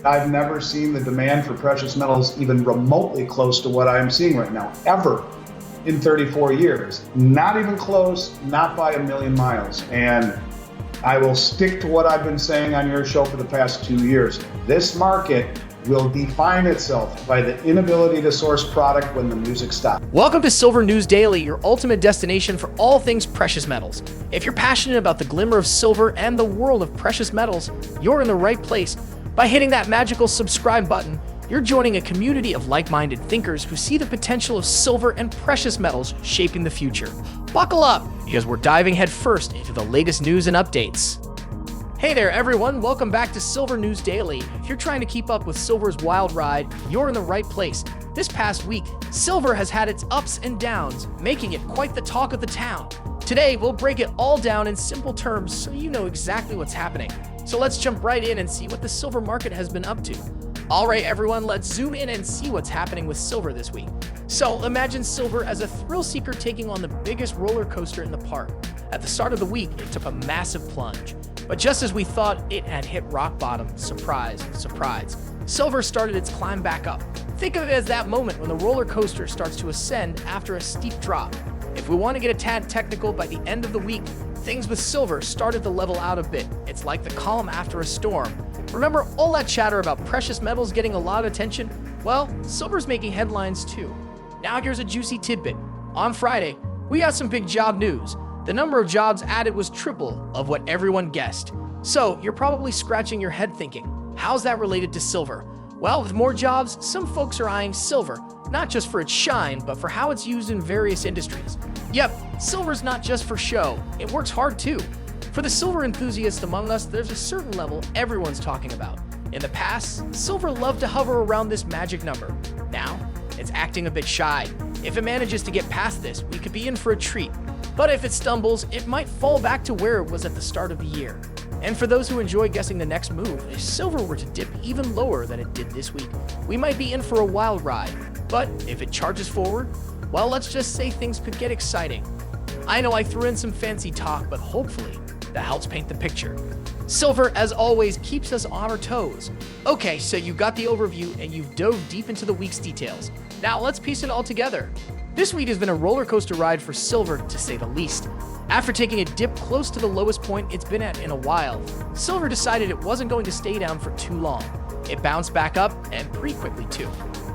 I've never seen the demand for precious metals even remotely close to what I'm seeing right now, ever in 34 years. Not even close, not by a million miles. And I will stick to what I've been saying on your show for the past 2 years. This market will define itself by the inability to source product when the music stops. Welcome to Silver News Daily, your ultimate destination for all things precious metals. If you're passionate about the glimmer of silver and the world of precious metals, you're in the right place. By hitting that magical subscribe button, you're joining a community of like-minded thinkers who see the potential of silver and precious metals shaping the future. Buckle up, because we're diving headfirst into the latest news and updates. Hey there everyone, welcome back to Silver News Daily. If you're trying to keep up with silver's wild ride, you're in the right place. This past week, silver has had its ups and downs, making it quite the talk of the town. Today, we'll break it all down in simple terms so you know exactly what's happening. So let's jump right in and see what the silver market has been up to. All right, everyone, let's zoom in and see what's happening with silver this week. So imagine silver as a thrill seeker taking on the biggest roller coaster in the park. At the start of the week, it took a massive plunge. But just as we thought it had hit rock bottom, surprise, surprise, silver started its climb back up. Think of it as that moment when the roller coaster starts to ascend after a steep drop. If we want to get a tad technical, by the end of the week, things with silver started to level out a bit. It's like the calm after a storm. Remember all that chatter about precious metals getting a lot of attention? Well, silver's making headlines too. Now here's a juicy tidbit. On Friday, we got some big job news. The number of jobs added was triple of what everyone guessed. So you're probably scratching your head thinking, how's that related to silver? Well, with more jobs, some folks are eyeing silver, not just for its shine, but for how it's used in various industries. Yep, silver's not just for show, it works hard too. For the silver enthusiast among us, there's a certain level everyone's talking about. In the past, silver loved to hover around this magic number. Now, it's acting a bit shy. If it manages to get past this, we could be in for a treat. But if it stumbles, it might fall back to where it was at the start of the year. And for those who enjoy guessing the next move, if silver were to dip even lower than it did this week, we might be in for a wild ride. But if it charges forward, well, let's just say things could get exciting. I know I threw in some fancy talk, but hopefully that helps paint the picture. Silver, as always, keeps us on our toes. Okay, so you got the overview and you've dove deep into the week's details. Now let's piece it all together. This week has been a roller coaster ride for silver, to say the least. After taking a dip close to the lowest point it's been at in a while, silver decided it wasn't going to stay down for too long. It bounced back up, and pretty quickly too.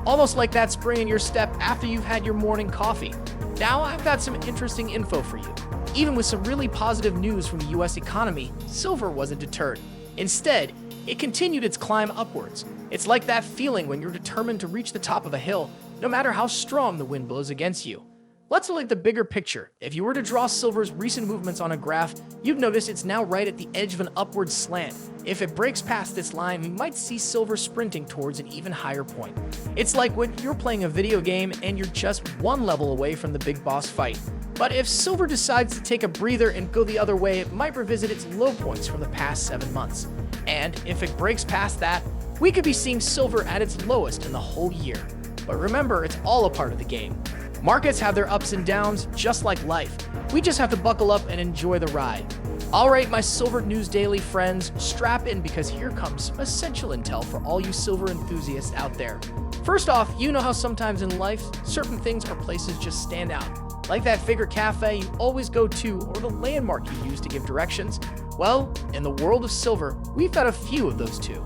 Almost like that spring in your step after you've had your morning coffee. Now I've got some interesting info for you. Even with some really positive news from the US economy, silver wasn't deterred. Instead, it continued its climb upwards. It's like that feeling when you're determined to reach the top of a hill, no matter how strong the wind blows against you. Let's look at the bigger picture. If you were to draw silver's recent movements on a graph, you'd notice it's now right at the edge of an upward slant. If it breaks past this line, we might see silver sprinting towards an even higher point. It's like when you're playing a video game and you're just one level away from the big boss fight. But if silver decides to take a breather and go the other way, it might revisit its low points from the past 7 months. And if it breaks past that, we could be seeing silver at its lowest in the whole year. But remember, it's all a part of the game. Markets have their ups and downs, just like life. We just have to buckle up and enjoy the ride. All right, my Silver News Daily friends, strap in because here comes some essential intel for all you silver enthusiasts out there. First off, you know how sometimes in life, certain things or places just stand out. Like that favorite cafe you always go to or the landmark you use to give directions. Well, in the world of silver, we've got a few of those too.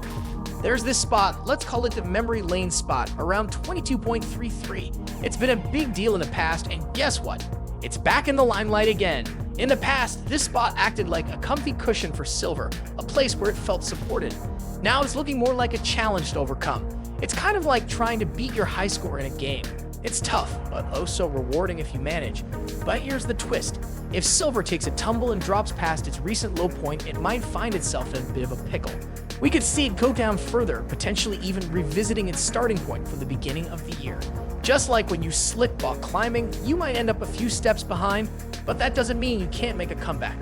There's this spot, let's call it the memory lane spot, around 22.33. It's been a big deal in the past, and guess what? It's back in the limelight again. In the past, this spot acted like a comfy cushion for silver, a place where it felt supported. Now it's looking more like a challenge to overcome. It's kind of like trying to beat your high score in a game. It's tough, but oh so rewarding if you manage. But here's the twist. If silver takes a tumble and drops past its recent low point, it might find itself in a bit of a pickle. We could see it go down further, potentially even revisiting its starting point from the beginning of the year. Just like when you slip while climbing, you might end up a few steps behind, but that doesn't mean you can't make a comeback.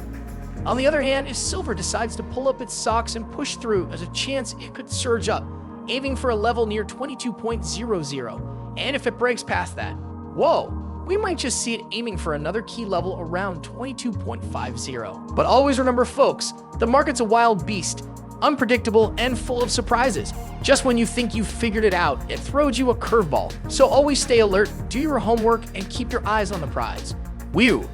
On the other hand, if silver decides to pull up its socks and push through, there's a chance it could surge up, aiming for a level near 22.00. And if it breaks past that, whoa, we might just see it aiming for another key level around 22.50. But always remember folks, the market's a wild beast. unpredictable, and full of surprises. Just when you think you've figured it out, it throws you a curveball. So always stay alert, do your homework, and keep your eyes on the prize. Whew!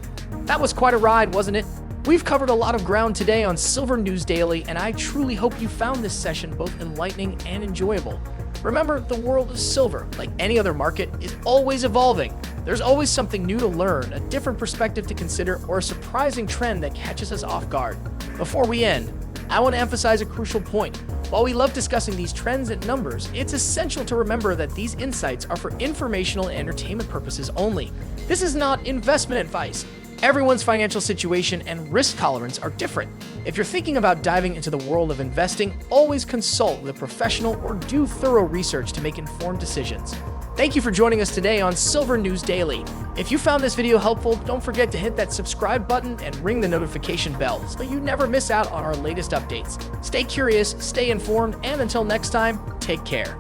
That was quite a ride, wasn't it? We've covered a lot of ground today on Silver News Daily, and I truly hope you found this session both enlightening and enjoyable. Remember, the world of silver, like any other market, is always evolving. There's always something new to learn, a different perspective to consider, or a surprising trend that catches us off guard. Before we end, I want to emphasize a crucial point. While we love discussing these trends and numbers, it's essential to remember that these insights are for informational and entertainment purposes only. This is not investment advice. Everyone's financial situation and risk tolerance are different. If you're thinking about diving into the world of investing, always consult with a professional or do thorough research to make informed decisions. Thank you for joining us today on Silver News Daily. If you found this video helpful, don't forget to hit that subscribe button and ring the notification bell so you never miss out on our latest updates. Stay curious, stay informed, and until next time, take care.